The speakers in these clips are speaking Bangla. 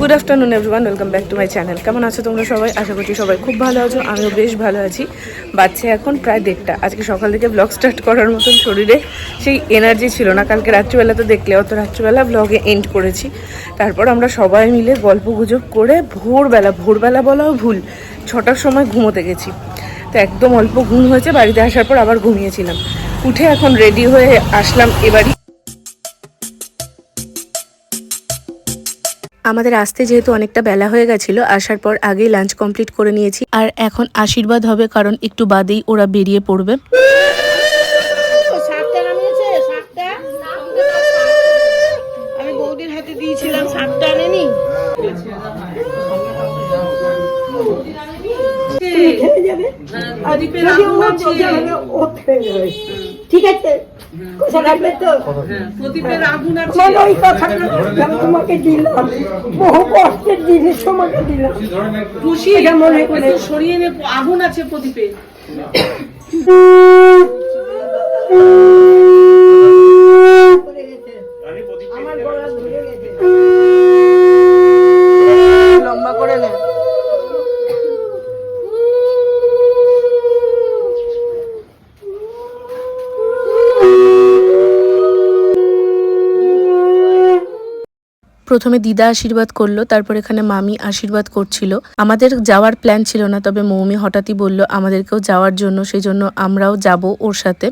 Good afternoon everyone, welcome back to my channel. কেমন আছো তোমরা সবাই? আশা করছি সবাই খুব ভালো আছো, আমিও বেশ ভালো আছি। বাচ্চা এখন প্রায় 1:30। আজকে সকাল থেকে ব্লগ স্টার্ট করার মতন শরীরে সেই এনার্জি ছিল না। কালকে রাত্রিবেলা তো দেখলে, অত রাত্রিবেলা ব্লগে এন্ড করেছি। তারপর আমরা সবাই মিলে গল্প গুজব করে ভোরবেলা বলাও ভুল, 6টার সময় ঘুমোতে গেছি। তো একদম অল্প ঘুম হয়েছে, বাড়িতে আসার পর আবার ঘুমিয়েছিলাম। উঠে এখন রেডি হয়ে আসলাম এবারই। আমাদের আসতে যেহেতু অনেকটা বেলা হয়ে গেছিল, আসার পর আগেই লাঞ্চ কমপ্লিট করে নিয়েছি। আর এখন আশীর্বাদ হবে, কারণ একটু বাদেই ওরা বেরিয়ে পড়বে। আমি বৌদির হাতে দিয়েছিলাম, শাকটা আনেনি। ঠিক আছে, তোমাকে দিলাম, বহু কষ্টের জিনিস তোমাকে দিলাম। খুশি মনে করে সরিয়ে নে, আগুন আছে প্রদীপে। লম্বা করে নে। প্রথমে দিদা আশীর্বাদ করলো, তারপর এখানে মামি আশীর্বাদ করছিল। আমাদের যাওয়ার প্ল্যান ছিল না, তবে মৌমি হঠাৎই বলল আমাদেরকেও যাওয়ার জন্য, সেই জন্য আমরাও যাব ওর সাথে।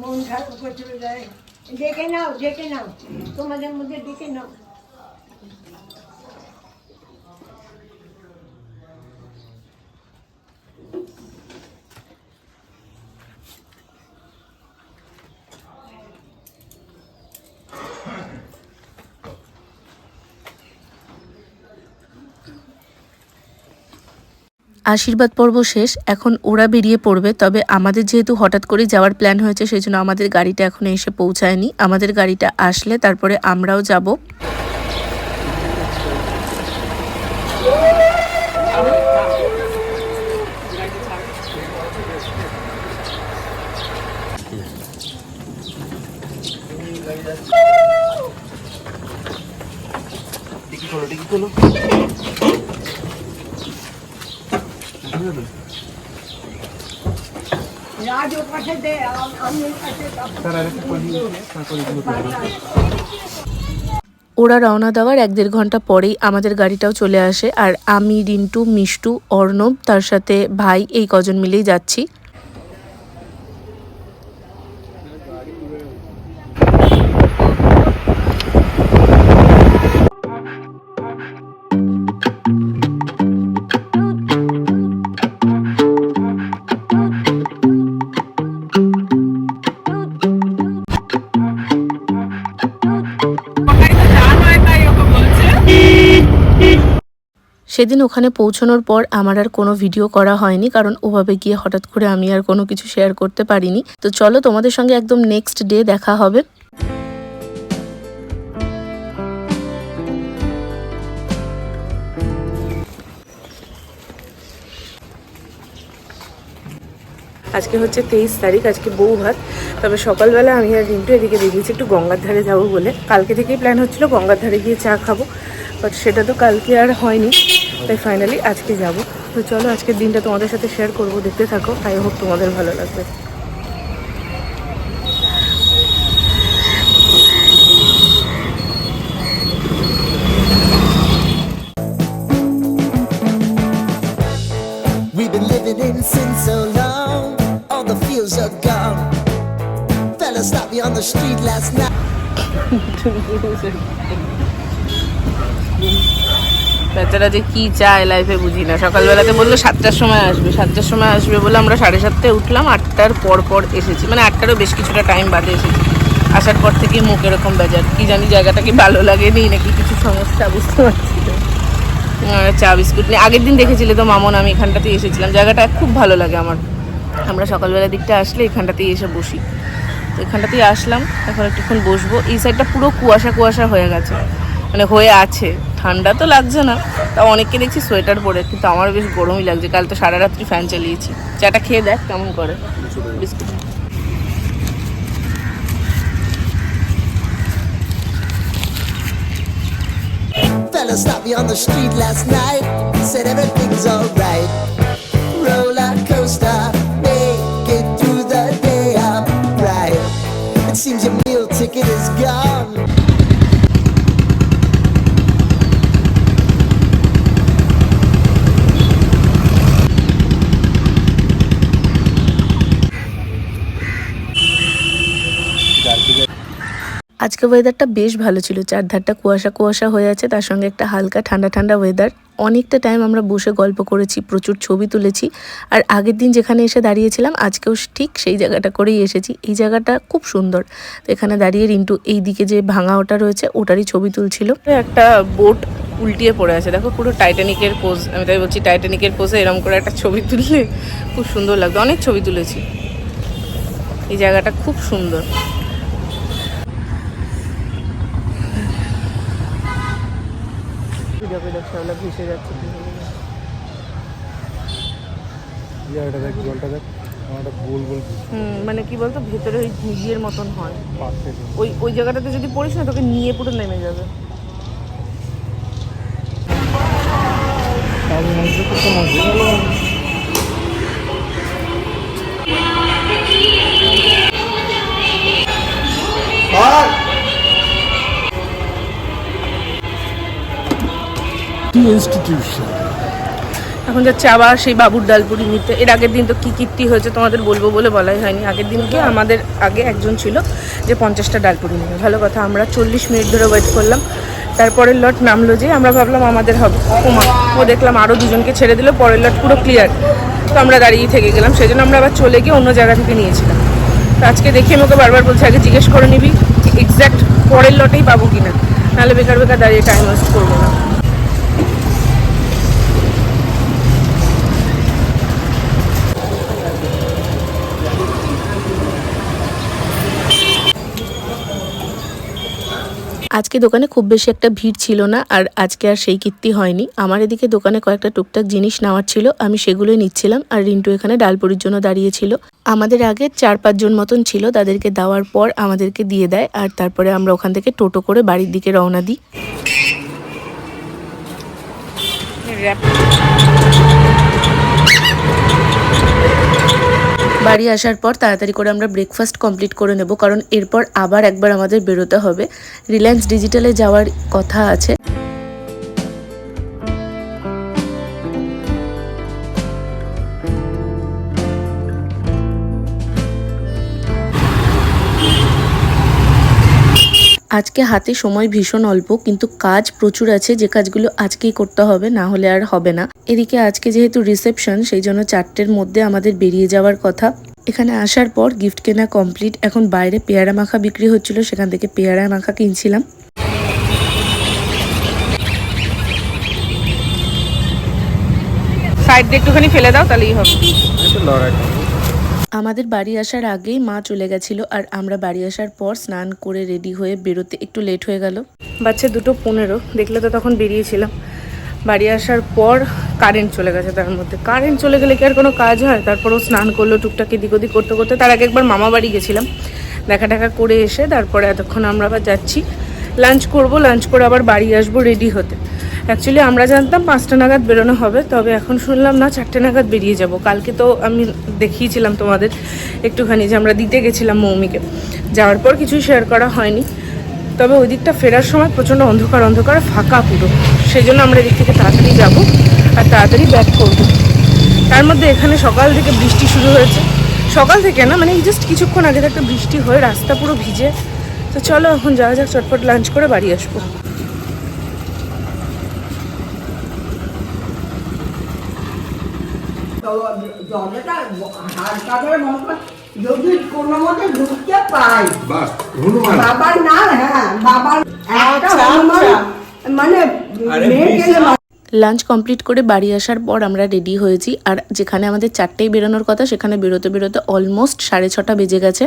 মন খারাপ করতে যায়, ডেকে নাও তোমাদের মধ্যে ডেকে নাও। আশীর্বাদ পর্ব শেষ, এখন ওরা বেরিয়ে পড়বে। তবে আমাদের যেহেতু হঠাৎ করে যাওয়ার প্ল্যান হয়েছে, সেই জন্য আমাদের গাড়িটা এখনো এসে পৌঁছায়নি। আমাদের গাড়িটা আসলে তারপরে আমরাও যাব। ওরা রওনা দেওয়ার 1-1.5 ঘন্টা পরেই আমাদের গাড়িটাও চলে আসে। আর আমি, রিন্টু, মিষ্টু, অর্ণব, তার সাথে ভাই, এই কজন মিলেই যাচ্ছি। সেদিন ওখানে পৌঁছানোর পর আমার আর কোনো ভিডিও করা হয়নি, কারণ ওভাবে গিয়ে হঠাৎ করে আমি আর কোনো কিছু শেয়ার করতে পারিনি। তো চলো, তোমাদের সঙ্গে একদম নেক্সট ডে দেখা হবে। আজকে হচ্ছে 23 তারিখ, আজকে বউ ভাত। তবে সকালবেলা আমি আর রিন্টু এদিকে বেরিয়েছি একটু গঙ্গার ধারে যাবো বলে। কালকে থেকেই প্ল্যান হচ্ছিল গঙ্গার ধারে গিয়ে চা খাবো, বাট সেটা তো কালকে আর হয়নি, তাই ফাইনালি আজকে যাব। তো চলো, আজকের দিনটা তোমাদের সাথে শেয়ার করবো, দেখতে থাকো। আই হোপ তোমাদের ভালো লাগবে। We've been living in sin so long, all the fields are gone. Fella stopped me on the street last night. বেচারা যে কি চায় লাইফে বুঝি না। সকালবেলাতে বললো 7টার সময় আসবে, 7টার সময় আসবে বলে আমরা 7:30টায় উঠলাম। 8টার পর এসেছি, মানে 8টারও বেশ কিছুটা টাইম বাদে এসেছি। আসার পর থেকে মুখ এরকম বেজার, কি জানি জায়গাটা কি ভালো লাগেনি নাকি কিছু সমস্যা, বুঝতে পারছি না। চা বিস্কুট নিয়ে। আগের দিন দেখেছিলে তো মামন, আমি এখানটাতেই এসেছিলাম, জায়গাটা খুব ভালো লাগে আমার। আমরা সকালবেলার দিকটা আসলে এখানটাতেই এসে বসি, তো এখানটাতেই আসলাম, এখন একটুক্ষণ বসবো। এই সাইডটা পুরো কুয়াশা কুয়াশা হয়ে গেছে, মানে হয়ে আছে, ঠান্ডা তো লাগছে না, তাও অনেককে দেখছি সোয়েটার পরে, কিন্তু আমার বেশ গরমই লাগছে, কাল তো সারা রাত্রি ফ্যান চালিয়েছি। চাটা খেয়ে দেখ কেমন করে biscuit. Fella stopped me on the street last night, said everything's alright. Roller coaster, make it through the day upright. It seems your meal ticket is gone. আজকে ওয়েদারটা বেশ ভালো ছিল, চারধারটা কুয়াশা কুয়াশা হয়ে আছে, তার সঙ্গে একটা হালকা ঠান্ডা ঠান্ডা ওয়েদার। অনেকটা টাইম আমরা বসে গল্প করেছি, প্রচুর ছবি তুলেছি। আর আগের দিন যেখানে এসে দাঁড়িয়েছিলাম আজকেও ঠিক সেই জায়গাটা করেই এসেছি। এই জায়গাটা খুব সুন্দর, তো এখানে দাঁড়িয়ে রিন্টু এই দিকে যে ভাঙা ওটা রয়েছে ওটারই ছবি তুলছিল। একটা বোট উল্টিয়ে পড়ে আছে, দেখো পুরো টাইটানিকের পোজ। আমি তাই বলছি টাইটানিকের পোজে এরকম করে একটা ছবি তুললে খুব সুন্দর লাগতো। অনেক ছবি তুলেছি, এই জায়গাটা খুব সুন্দর। ভেসে যাচ্ছে, মানে কি বলতো ভেতরে ওই ঘুগিয়ের মতন হয়, ওই ওই জায়গাটাতে যদি পড়িস না তোকে নিয়ে পুরো নেমে যাবে। এখন যাচ্ছে আবার সেই বাবুর ডালপুরি নিতে। এর আগের দিন তো কী কীর্তি হয়েছে তোমাদের বলবো বলে বলাই হয়নি। আগের দিনকে আমাদের আগে একজন ছিল যে 50টা ডালপুরি নেবে, ভালো কথা। আমরা 40 মিনিট ধরে ওয়েট করলাম, তারপরের লট নামলো, যে আমরা ভাবলাম আমাদের হবে, ওমা ও দেখলাম আরও দুজনকে ছেড়ে দিল, পরের লট পুরো ক্লিয়ার, তো আমরা দাঁড়িয়ে থেকে গেলাম। সেই জন্য আমরা আবার চলে গিয়ে অন্য জায়গা থেকে নিয়েছিলাম। তো আজকে দেখে আমাকে বারবার বলছে আগে জিজ্ঞেস করে নিবি এক্স্যাক্ট পরের লটেই পাবো কিনা, নাহলে বেকার বেকার দাঁড়িয়ে টাইম ওয়েস্ট করবো না। আজকে দোকানে খুব বেশি একটা ভিড় ছিল না, আর আজকে আর সেই কীর্তি হয়নি। আমার এদিকে দোকানে কয়েকটা টুকটাক জিনিস নেওয়ার ছিল, আমি সেগুলোই নিচ্ছিলাম, আর রিন্টু এখানে ডালপুরির জন্য দাঁড়িয়েছিল। আমাদের আগে 4-5 জন মতন ছিল, তাদেরকে দেওয়ার পর আমাদেরকে দিয়ে দেয়, আর তারপরে আমরা ওখান থেকে টোটো করে বাড়ির দিকে রওনা দিই। বাড়ি আসার পর তাড়াতাড়ি করে আমরা ব্রেকফাস্ট কমপ্লিট করে নেব, কারণ এরপর আবার একবার আমাদের বেরোতে হবে, রিলায়েন্স ডিজিটালে যাওয়ার কথা আছে। আজকে হাতে সময় ভীষণ অল্প, কিন্তু কাজ প্রচুর আছে, যে কাজগুলো আজকেই করতে হবে, না হলে আর হবে না। এদিকে আজকে যেহেতু রিসেপশন, সেই জন্য 4টের মধ্যে আমাদের বেরিয়ে যাওয়ার কথা। এখানে আসার পর গিফট কেনা কমপ্লিট। এখন বাইরে পেয়ারা মাখা বিক্রি হচ্ছিল, সেখান থেকে পেয়ারা মাখা কিনছিলাম। সাইড দিয়ে একটুখানি ফেলে দাও, তাহলেই হবে। আমাদের বাড়ি আসার আগেই মা চলে গেছিল, আর আমরা বাড়ি আসার পর স্নান করে রেডি হয়ে বেরোতে একটু লেট হয়ে গেল। বাচ্চা 2:15, দেখলে তো তখন বেরিয়েছিলাম। বাড়ি আসার পর কারেন্ট চলে গেছে, তার মধ্যে কারেন্ট চলে গেলে কি আর কোনো কাজ হয়? তারপরেও স্নান করলো টুকটাক এদিক ওদিক করতে করতে। তার আগে একবার মামা বাড়ি গেছিলাম, দেখা টাকা করে এসে তারপরে এতক্ষণ আমরা আবার যাচ্ছি লাঞ্চ করব, লাঞ্চ করে আবার বাড়ি আসবো রেডি হতে। অ্যাকচুয়ালি আমরা জানতাম 5টা নাগাদ বেরোনো হবে, তবে এখন শুনলাম না 4টে নাগাদ বেরিয়ে যাব। কালকে তো আমি দেখিয়েছিলাম তোমাদের একটুখানি যে আমরা দিতে গেছিলাম মৌমিকে, যাওয়ার পর কিছুই শেয়ার করা হয়নি। তবে ওই দিকটা ফেরার সময় প্রচণ্ড অন্ধকার অন্ধকার ফাঁকা পুরো, সেই জন্য আমরা এদিক থেকে তাড়াতাড়ি যাবো আর তাড়াতাড়ি ব্যাক করবো। তার মধ্যে এখানে সকাল থেকে বৃষ্টি শুরু হয়েছে, সকাল থেকে না মানে জাস্ট কিছুক্ষণ আগে একটা বৃষ্টি হয়ে রাস্তা পুরো ভিজে। তো চলো এখন যাওয়া যাক, চটপট লাঞ্চ করে বাড়ি আসবো। যদি কোনো মতে ঢুকতে পাই বাবার না, হ্যাঁ বাবার একটা হনুমান মানে লাঞ্চ কমপ্লিট করে বাড়ি আসার পর আমরা রেডি হয়েছি, আর যেখানে আমাদের 4টেই বেরোনোর কথা সেখানে বেরোতে বেরোতে অলমোস্ট 6:30 বেজে গেছে।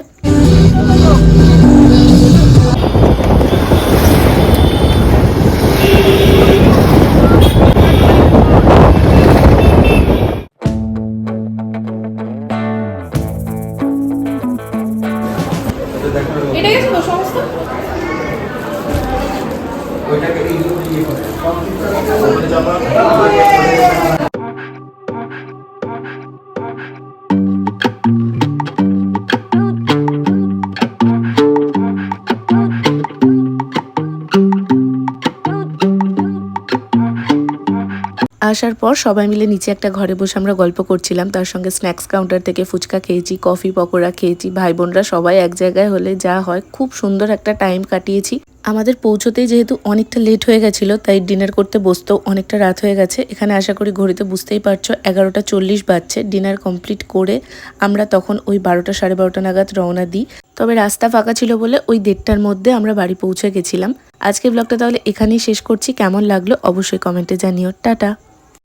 আসার পর সবাই মিলে নিচে একটা ঘরে বসে আমরা গল্প করছিলাম, তার সঙ্গে স্ন্যাক্স কাউন্টার থেকে ফুচকা খেয়েছি, কফি পকোড়া খেয়েছি। ভাই বোনরা সবাই এক জায়গায় হলে যা হয়, খুব সুন্দর একটা টাইম কাটিয়েছি। আমাদের পৌঁছতেই যেহেতু অনেকটা লেট হয়ে গেছিলো, তাই ডিনার করতে বসতেও অনেকটা রাত হয়ে গেছে। এখানে আশা করি ঘড়িতে বুঝতেই পারছো 11:40 বাজছে। ডিনার কমপ্লিট করে আমরা তখন ওই 12টা সাড়ে 12টা নাগাদ রওনা দিই। তবে রাস্তা ফাঁকা ছিল বলে ওই 1:30টার মধ্যে আমরা বাড়ি পৌঁছে গেছিলাম। আজকে ব্লগটা তাহলে এখানেই শেষ করছি। কেমন লাগলো অবশ্যই কমেন্টে জানিও। টাটা।